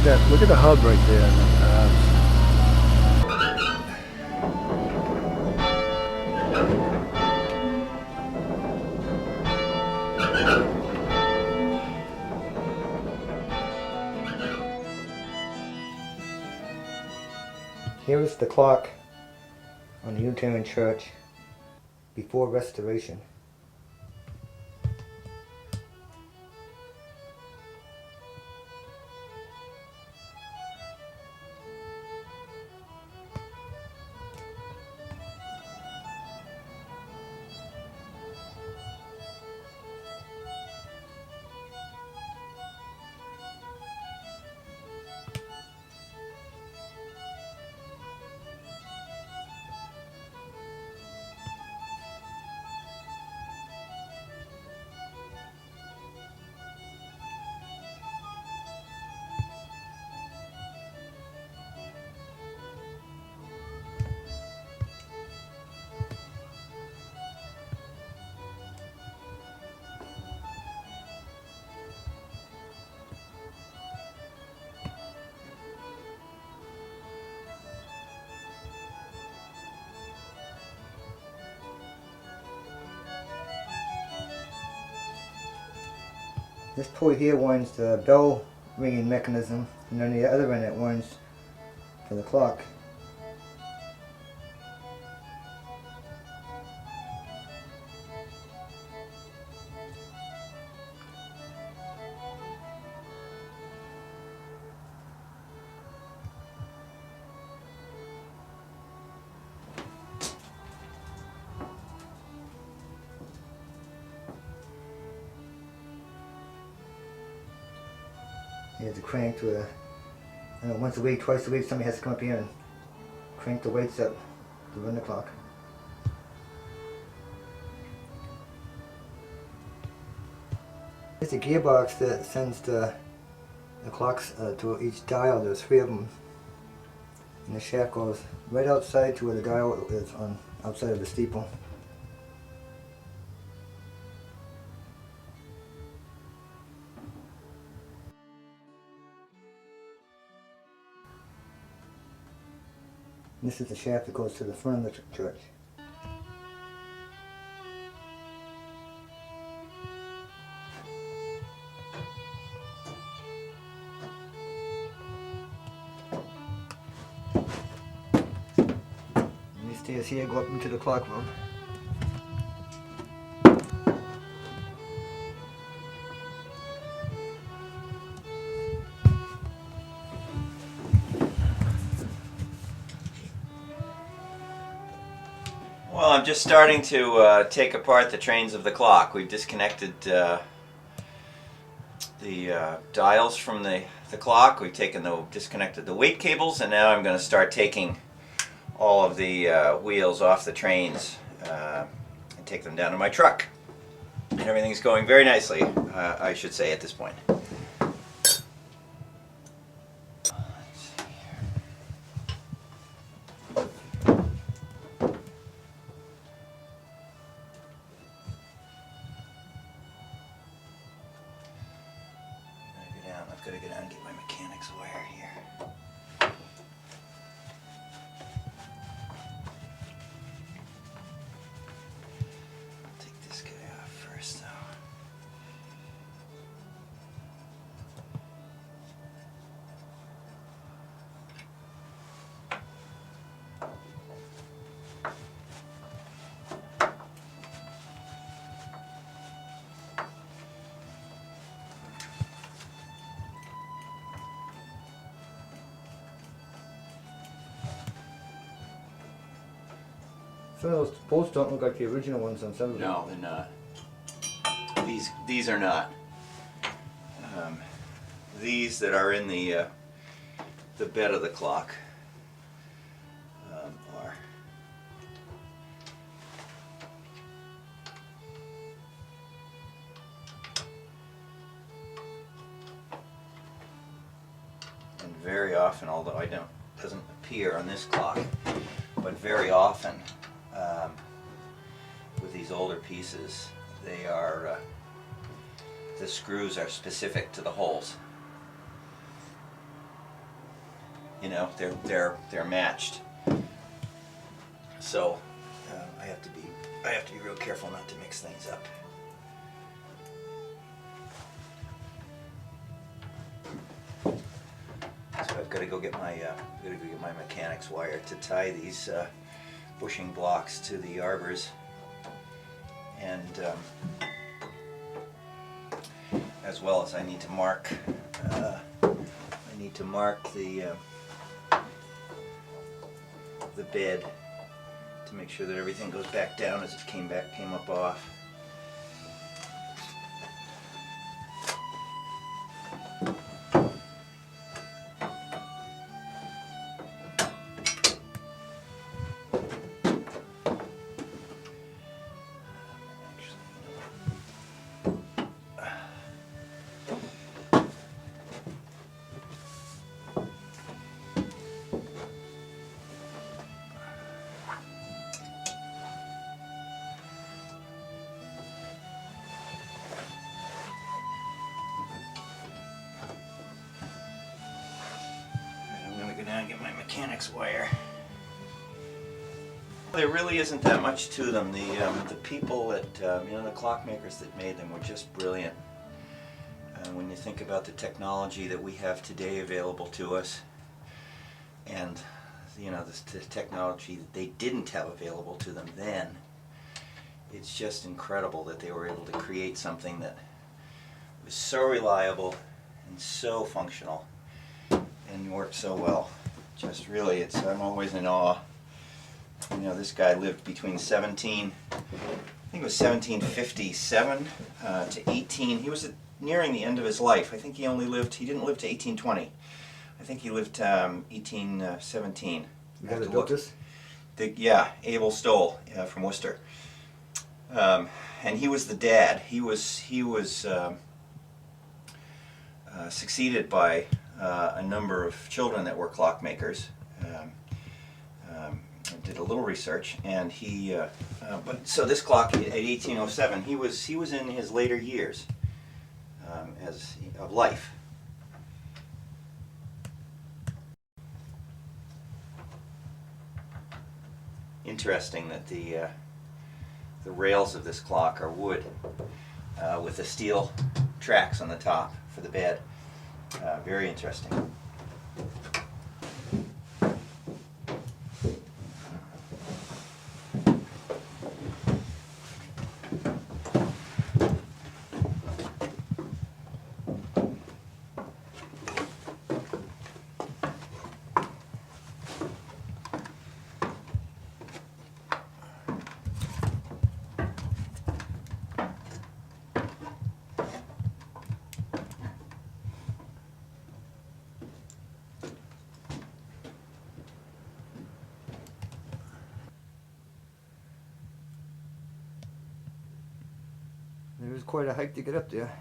that. Look at the hub right there. Here is the clock on the Unitarian Church before Restoration. This pulley here winds the bell ringing mechanism, and on the other end it winds for the clock. Here's the crank to I don't know, once a week, twice a week, somebody has to come up here and crank the weights up to run the clock. There's a gearbox that sends the clocks to each dial. There's 3 of them. And the shaft goes right outside to where the dial is on outside of the steeple. This is the shaft that goes to the front of the church. And these stairs here go up into the clock room. Well, I'm just starting to take apart the trains of the clock. We've disconnected the dials from the clock. We've disconnected the weight cables, and now I'm going to start taking all of the wheels off the trains and take them down to my truck. And everything's going very nicely, I should say, at this point. I've got to go down and get my mechanic's wire here. Take this guy off first, though. Some of those bolts don't look like the original ones on some of them. No, they're not. These are not. These that are in the bed of the clock are. And very often, although doesn't appear on this clock, but very often with these older pieces, they are the screws are specific to the holes. You know, they're matched. So I have to be real careful not to mix things up. So I've got to go get my mechanics wire to tie these bushing blocks to the arbors, and as well as I need to mark the bed to make sure that everything goes back down as it came up off. Now get my mechanics wire. There really isn't that much to them. The people that the clockmakers that made them were just brilliant. When you think about the technology that we have today available to us, and the technology that they didn't have available to them then, it's just incredible that they were able to create something that was so reliable and so functional and worked so well. Just really, I'm always in awe. This guy lived between 1757 to 18. He was nearing the end of his life. I think he didn't live to 1820. I think he lived 1817. You got to build this? Yeah, Abel Stoll from Worcester. And he was the dad. He was succeeded by a number of children that were clockmakers. I did a little research, and so this clock at 1807, he was in his later years of life. Interesting that the rails of this clock are wood with the steel tracks on the top for the bed. Very interesting. It was quite a hike to get up there.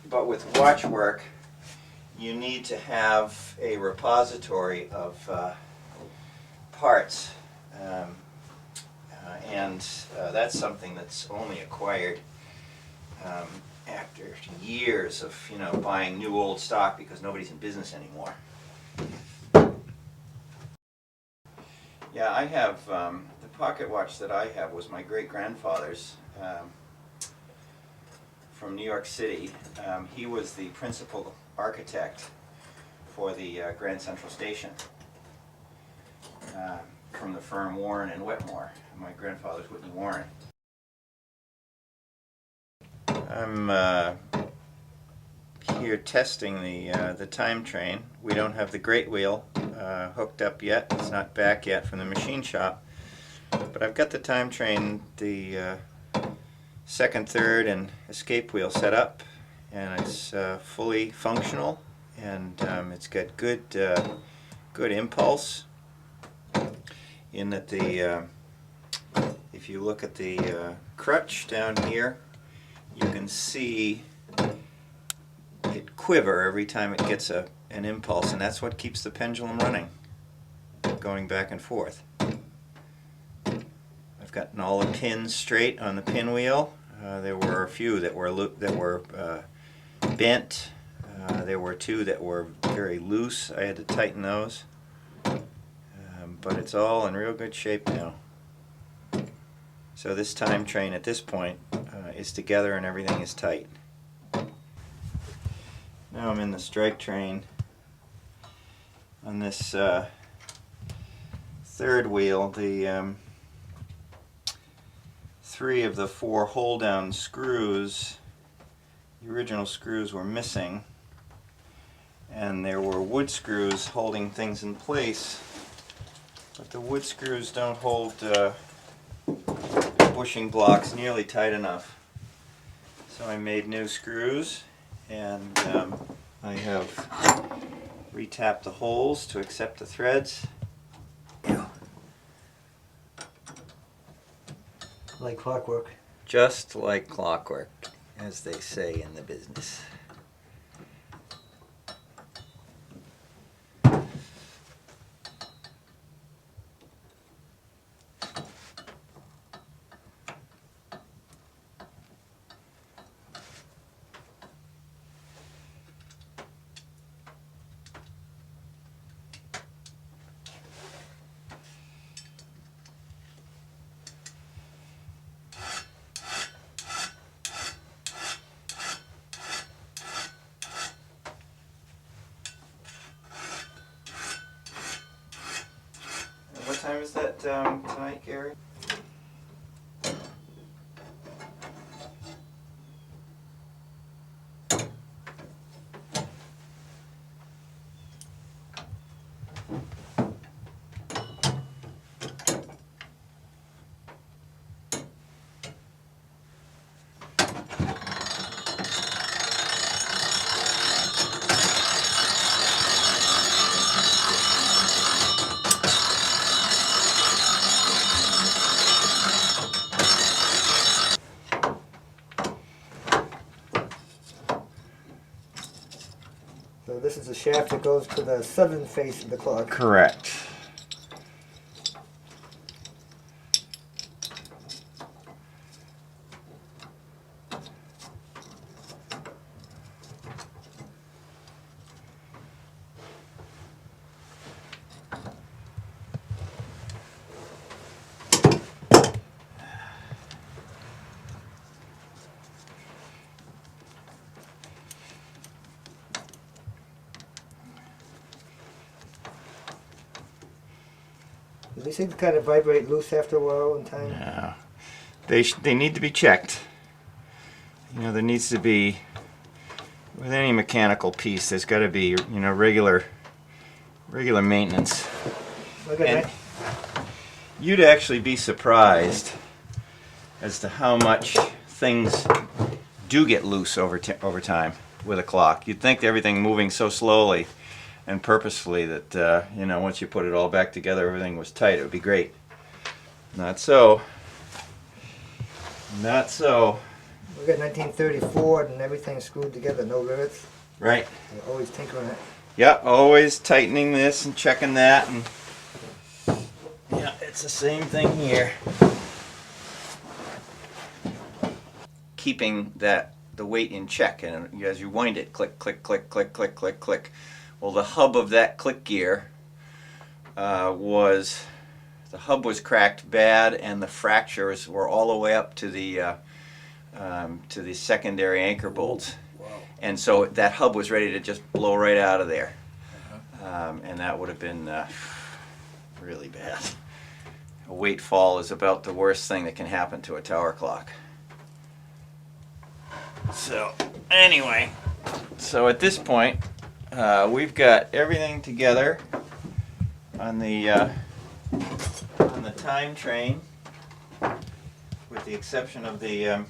But with watch work, you need to have a repository of parts, and that's something that's only acquired after years of buying new old stock because nobody's in business anymore. Yeah, I have the pocket watch that I have was my great-grandfather's. From New York City. He was the principal architect for the Grand Central Station from the firm Warren and Wetmore. My grandfather's Whitney Warren. I'm here testing the time train. We don't have the great wheel hooked up yet. It's not back yet from the machine shop. But I've got the time train, the second, third, and escape wheel set up, and it's fully functional, and it's got good impulse in that if if you look at the crutch down here, you can see it quiver every time it gets an impulse, and that's what keeps the pendulum running, going back and forth. I've gotten all the pins straight on the pinwheel. There were a few that were bent. There were two that were very loose. I had to tighten those. But it's all in real good shape now. So this time train at this point is together and everything is tight. Now I'm in the strike train on this third wheel. The 3 of the 4 hold-down screws, the original screws, were missing, and there were wood screws holding things in place, but the wood screws don't hold bushing blocks nearly tight enough. So I made new screws, and I have retapped the holes to accept the threads. Like clockwork. Just like clockwork, as they say in the business. What time is that tonight, Gary? So this is the shaft that goes to the southern face of the clock. Correct. They seem to kind of vibrate loose after a while in time. Yeah. They need to be checked. You know, there needs to be, with any mechanical piece, there's got to be, you know, regular maintenance. Look at And that. you'd actually be surprised as to how much things do get loose over time with a clock. You'd think everything moving so slowly and purposefully that you know, once you put it all back together, everything was tight. It would be great. Not so. Not so. Look at 1934 and everything screwed together, no rivets. Right. They're always tinkering it. Yeah, always tightening this and checking that, and yeah, it's the same thing here. Keeping the weight in check, and as you wind it, click, click, click, click, click, click, click. Well, the hub of that click gear was cracked bad, and the fractures were all the way up to the secondary anchor bolts. Wow. And so that hub was ready to just blow right out of there. And that would have been really bad. A weight fall is about the worst thing that can happen to a tower clock. So anyway, so at this point, we've got everything together on the time train, with the exception of the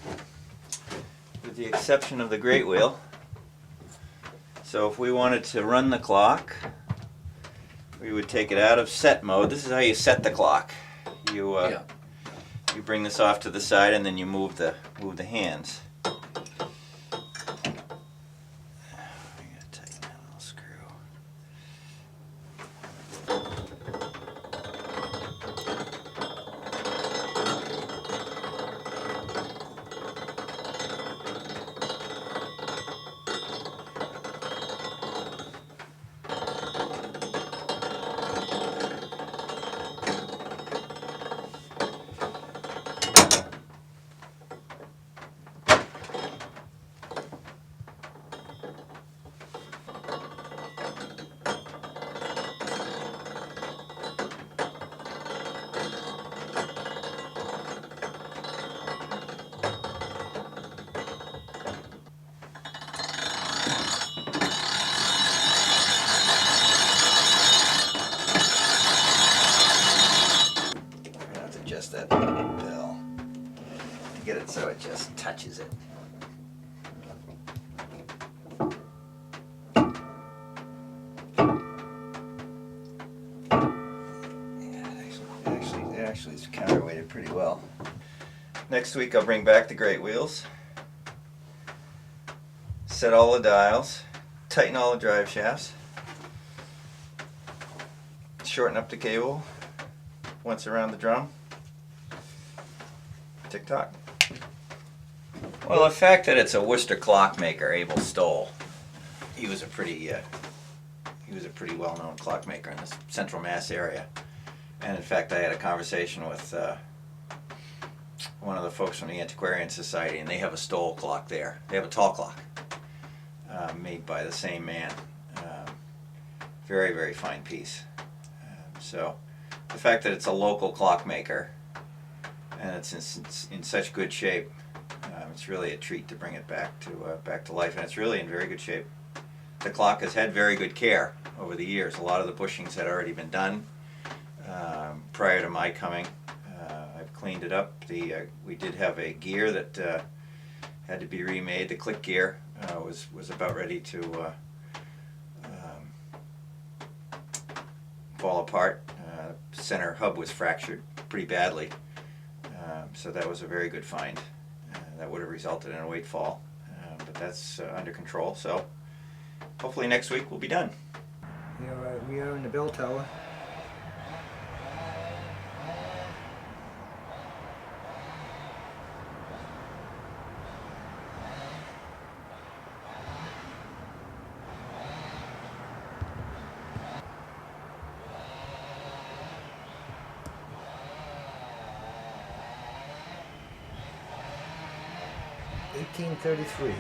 great wheel. So if we wanted to run the clock, we would take it out of set mode. This is how you set the clock. You bring this off to the side, and then you move the hands. I'm gonna tighten that little screw. Adjust that bell to get it so it just touches it. Yeah, actually it's counterweighted pretty well. Next week I'll bring back the great wheels, set all the dials, tighten all the drive shafts, shorten up the cable once around the drum. Tick-tock. Well, the fact that it's a Worcester clockmaker, Abel Stoll, he was a pretty well-known clockmaker in the Central Mass area. And in fact, I had a conversation with one of the folks from the Antiquarian Society, and they have a Stoll clock there. They have a tall clock made by the same man. Very, very fine piece. So the fact that it's a local clockmaker and it's in such good shape, it's really a treat to bring it back to life, and it's really in very good shape. The clock has had very good care over the years. A lot of the bushings had already been done prior to my coming. I've cleaned it up. We did have a gear that had to be remade. The click gear was about ready to fall apart. Center hub was fractured pretty badly. So that was a very good find. That would have resulted in a weight fall, but that's under control. So hopefully next week we'll be done. We are in the bell tower. $18.33.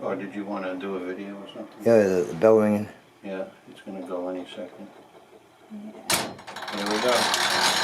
Or did you want to do a video or something? Yeah, the bell ringing. Yeah, it's going to go any second. Here we go.